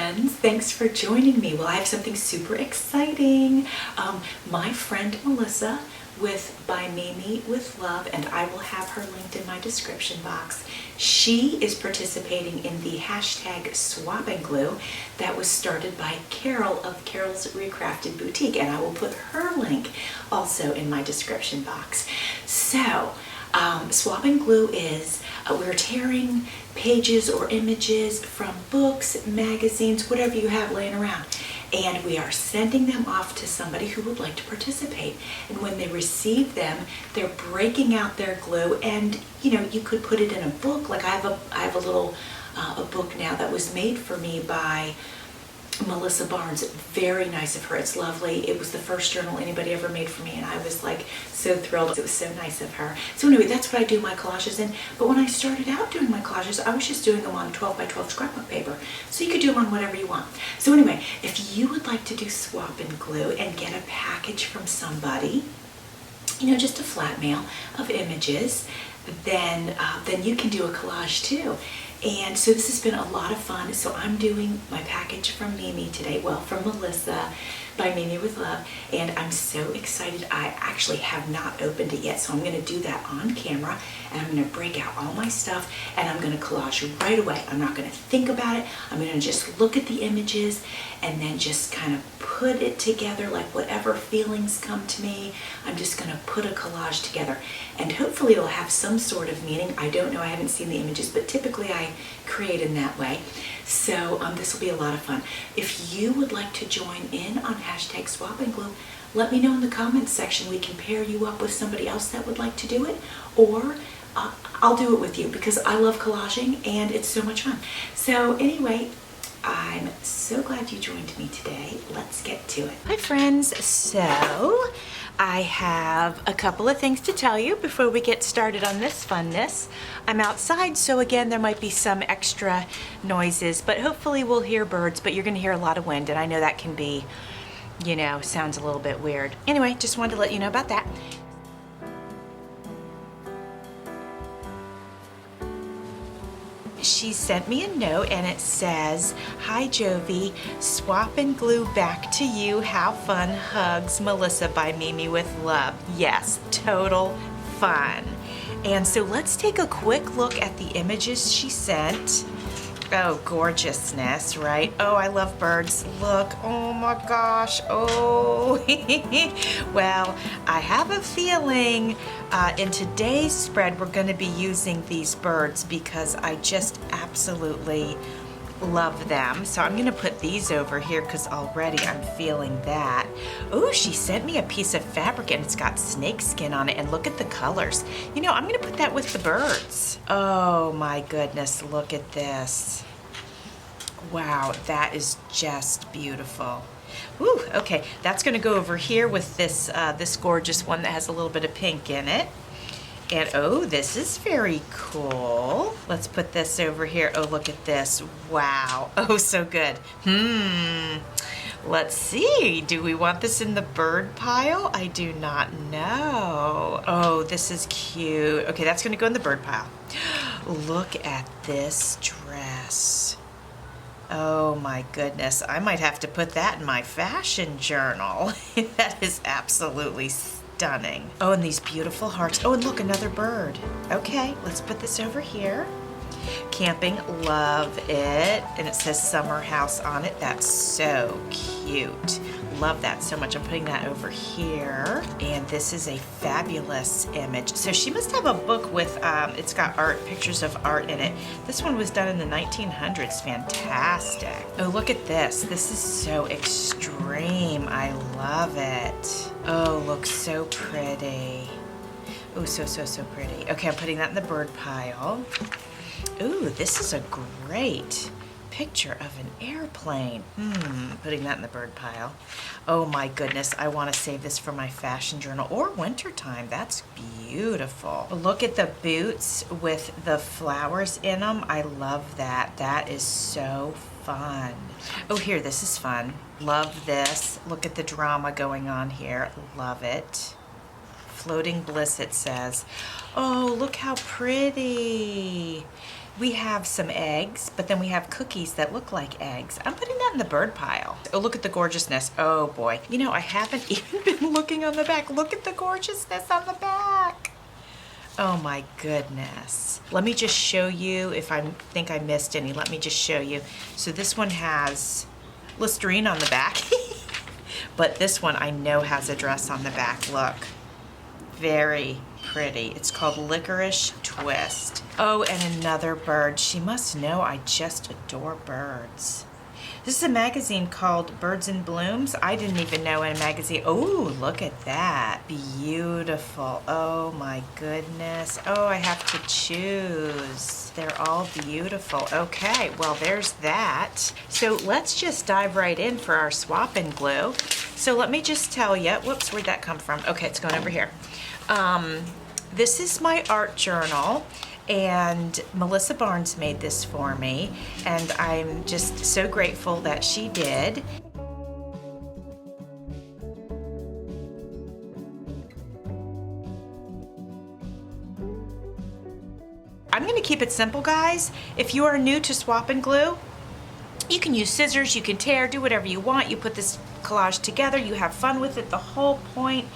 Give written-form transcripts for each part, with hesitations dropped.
friends, thanks for joining me. Well, I have something super exciting. My friend Melissa with ByMimiWithLove, and I will have her linked in my description box. She is participating in the hashtag Swap and Glue that was started by Carol of Carols RecraftedBoutique, and I will put her link also in my description box. So, Swap and Glue is we're tearing pages or images from books, magazines, whatever you have laying around, and we are sending them off to somebody who would like to participate. And when they receive them, they're breaking out their glue, and you could put it in a book. Like I have a little a book now that was made for me by Melissa Barnes. Very nice of her. It's lovely. It was the first journal anybody ever made for me, and I was like so thrilled. It was so nice of her. So anyway, that's what I do my collages in. But when I started out doing my collages, I was just doing them on 12 by 12 scrapbook paper. So you could do them on whatever you want. So anyway, if you would like to do Swap and Glue and get a package from somebody, just a flat mail of images, then you can do a collage too. And so this has been a lot of fun. So I'm doing my package from Mimi today, well, from Melissa, ByMimiWithLove, and I'm so excited. I actually have not opened it yet, so I'm going to do that on camera, and I'm going to break out all my stuff, and I'm going to collage right away. I'm not going to think about it. I'm going to just look at the images and then just kind of put it together, like whatever feelings come to me. I'm just going to put a collage together, and hopefully it'll have some sort of meaning. I don't know, I haven't seen the images, but typically I create in that way. So this will be a lot of fun. If you would like to join in on hashtag Swap and Glue, let me know in the comments section. We can pair you up with somebody else that would like to do it, or I'll do it with you because I love collaging and it's so much fun. So anyway, I'm so glad you joined me today. Let's get to it. Hi friends, so I have a couple of things to tell you before we get started on this funness. I'm outside, so again, there might be some extra noises, but hopefully we'll hear birds, but you're gonna hear a lot of wind, and I know that can be, sounds a little bit weird. Anyway, just wanted to let you know about that. She sent me a note and it says, "Hi Jovi, Swap and Glue back to you. How fun. Hugs, Melissa ByMimiWithLove." Yes, total fun. And so let's take a quick look at the images she sent. Oh, gorgeousness, right? Oh, I love birds. Look, oh my gosh, oh. Well, I have a feeling in today's spread we're going to be using these birds because I just absolutely love them. So I'm going to put these over here because already I'm feeling that. Oh, she sent me a piece of fabric and it's got snake skin on it, and look at the colors. I'm going to put that with the birds. Oh my goodness, look at this. Wow, that is just beautiful. Ooh, okay, that's going to go over here with this this gorgeous one that has a little bit of pink in it. And oh, this is very cool. Let's put this over here. Oh, look at this. Wow. Oh, so good. Let's see. Do we want this in the bird pile? I do not know. Oh, this is cute. Okay, that's going to go in the bird pile. Look at this dress. Oh my goodness. I might have to put that in my fashion journal. That is absolutely stunning. Oh, and these beautiful hearts. Oh, and look, another bird. Okay, let's put this over here. Camping, love it. And it says summer house on it. That's so cute. Love that so much. I'm putting that over here. And this is a fabulous image. So she must have a book with, it's got art, pictures of art in it. This one was done in the 1900s. Fantastic. Oh, look at this. This is so extreme. I love it. Oh, looks so pretty. Oh, so pretty. Okay, I'm putting that in the bird pile. Ooh, this is a great picture of an airplane. Putting that in the bird pile. Oh my goodness, I want to save this for my fashion journal or wintertime. That's beautiful. Look at the boots with the flowers in them. I love that. That is so fun. Oh, here, this is fun. Love this. Look at the drama going on here. Love it. Floating bliss, it says. Oh, look how pretty. We have some eggs, but then we have cookies that look like eggs. I'm putting that in the bird pile. Oh, look at the gorgeousness. Oh boy. You know, I haven't even been looking on the back. Look at the gorgeousness on the back. Oh my goodness. Let me just show you if I think I missed any. Let me just show you. So this one has Listerine on the back, but this one I know has a dress on the back. Look, very pretty. It's called Licorice Twist. Oh, and another bird. She must know I just adore birds. This is a magazine called Birds in Blooms. I didn't even know in a magazine. Oh, look at that. Beautiful. Oh my goodness. Oh, I have to choose. They're all beautiful. Okay, well there's that. So let's just dive right in for our swap and glue. So let me just tell you, whoops, where'd that come from? Okay, it's going over here. This is my art journal. And Melissa Barnes made this for me, and I'm just so grateful that she did. I'm going to keep it simple, guys. If you are new to swap and glue, you can use scissors, you can tear, do whatever you want. You put this collage together, you have fun with it. The whole point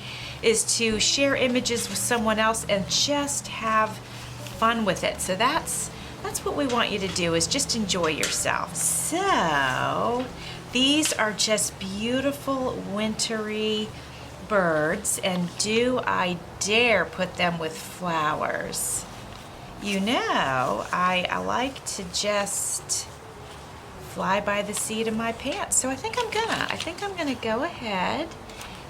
is to share images with someone else and just have fun with it. So that's what we want you to do, is just enjoy yourself. So these are just beautiful wintry birds, and do I dare put them with flowers. You know, I like to just fly by the seat of my pants. So I think I'm gonna go ahead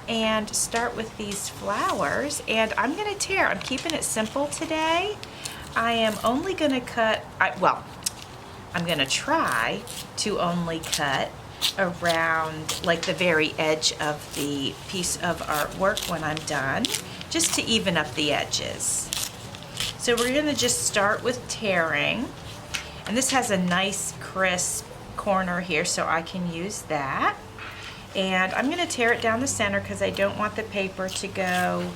and start with these flowers, and I'm gonna tear. I'm keeping it simple today. I am only gonna cut, I'm gonna try to only cut around like the very edge of the piece of artwork when I'm done, just to even up the edges. So we're gonna just start with tearing, and this has a nice crisp corner here, so I can use that. And I'm gonna tear it down the center because I don't want the paper to go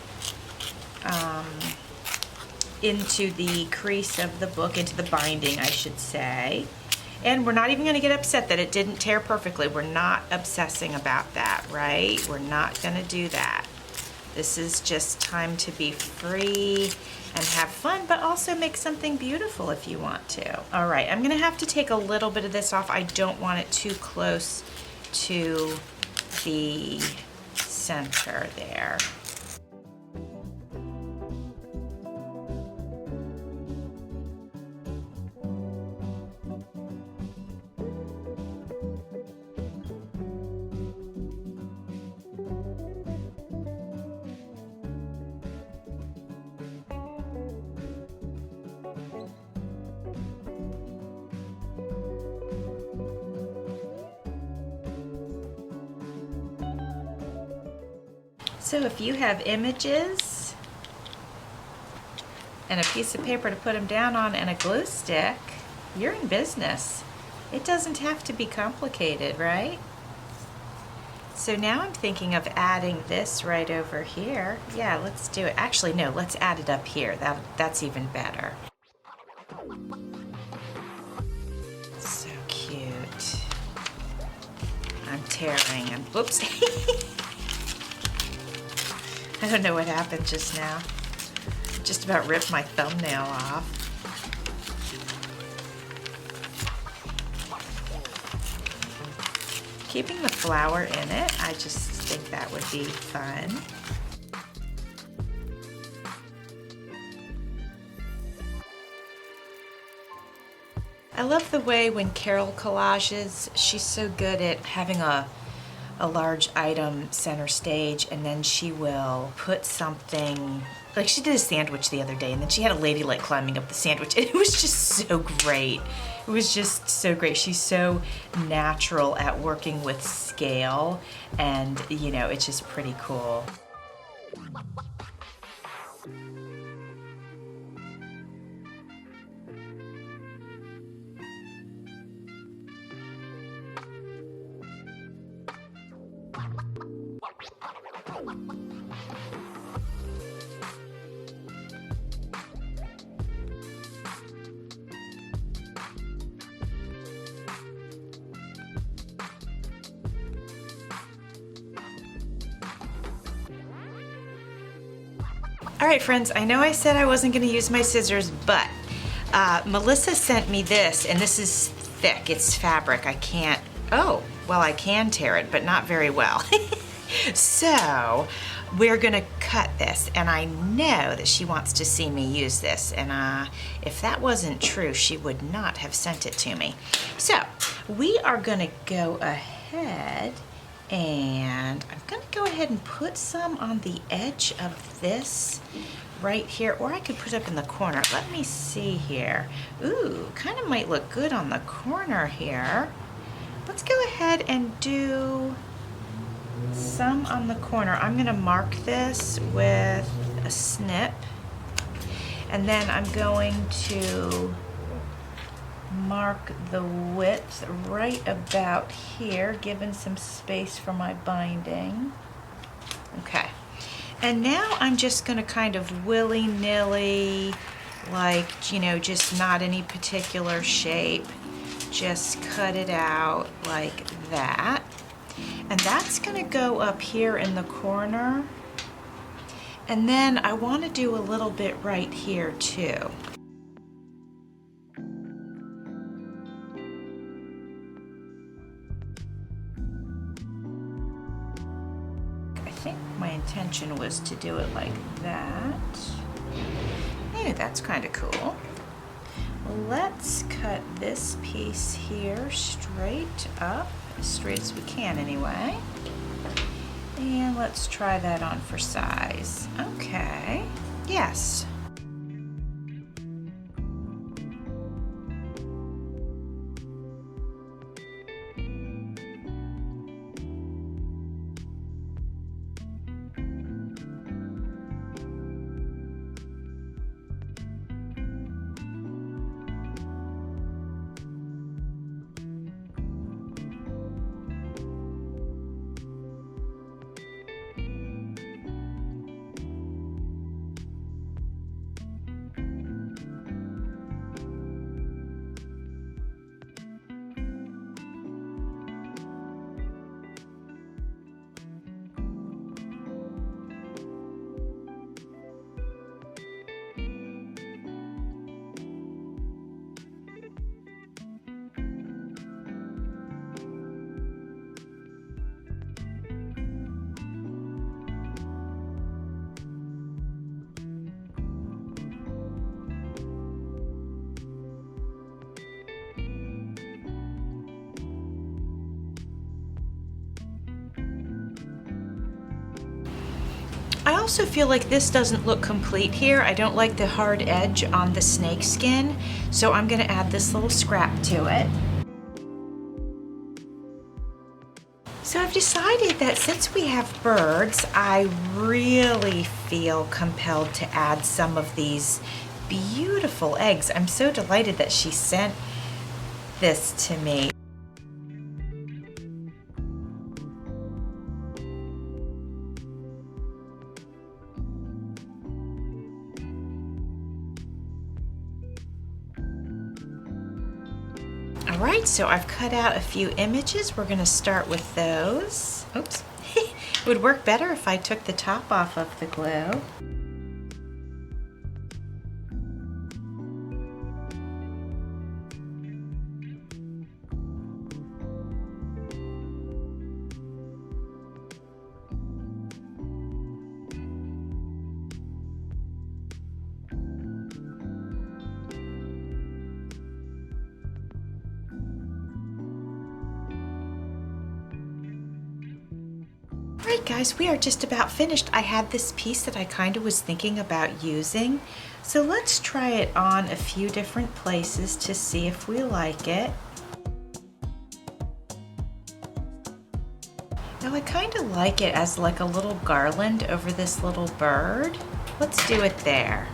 into the crease of the book, into the binding, I should say. And we're not even gonna get upset that it didn't tear perfectly. We're not obsessing about that, right? We're not gonna do that. This is just time to be free and have fun, but also make something beautiful if you want to. All right, I'm gonna have to take a little bit of this off. I don't want it too close to the center there. So if you have images and a piece of paper to put them down on and a glue stick, you're in business. It doesn't have to be complicated, right? So now I'm thinking of adding this right over here. Yeah, let's do it. Actually, no, let's add it up here. That's even better. So cute. I'm tearing and whoops. I don't know what happened just now. Just about ripped my thumbnail off. Keeping the flower in it, I just think that would be fun. I love the way when Carol collages, she's so good at having a large item center stage, and then she will put something, like she did a sandwich the other day, and then she had a lady like climbing up the sandwich, and it was just so great. It was just so great. She's so natural at working with scale, and you know, it's just pretty cool. All right, friends, I know I said I wasn't gonna use my scissors, but Melissa sent me this, and this is thick, it's fabric. I can't, oh, well, I can tear it, but not very well. So we're gonna cut this, and I know that she wants to see me use this, and if that wasn't true, she would not have sent it to me. So we are gonna go ahead, and I'm gonna go ahead and put some on the edge of this right here, or I could put it up in the corner. Let me see here. Ooh, kind of might look good on the corner here. Let's go ahead and do some on the corner. I'm gonna mark this with a snip, and then I'm going to mark the width right about here, giving some space for my binding. Okay, and now I'm just gonna kind of willy-nilly, like, you know, just not any particular shape, just cut it out like that. And that's gonna go up here in the corner. And then I wanna do a little bit right here too. I think my intention was to do it like that. Hey, that's kind of cool. Let's cut this piece here straight up, as straight as we can anyway. And let's try that on for size. Okay, yes. I also feel like this doesn't look complete here. I don't like the hard edge on the snake skin, so I'm gonna add this little scrap to it. So I've decided that since we have birds, I really feel compelled to add some of these beautiful eggs. I'm so delighted that she sent this to me. All right, so I've cut out a few images. We're gonna start with those. Oops. It would work better if I took the top off of the glue. Alright guys, we are just about finished. I had this piece that I kind of was thinking about using, so let's try it on a few different places to see if we like it. Now I kind of like it as like a little garland over this little bird. Let's do it there.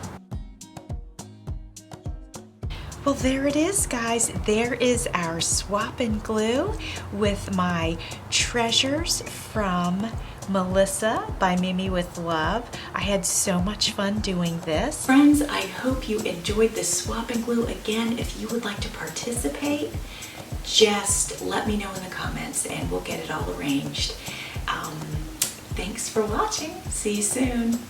Well, there it is, guys. There is our swap and glue with my treasures from Melissa by Mimi with Love. I had so much fun doing this. Friends, I hope you enjoyed this swap and glue. Again, if you would like to participate, just let me know in the comments and we'll get it all arranged. Thanks for watching. See you soon.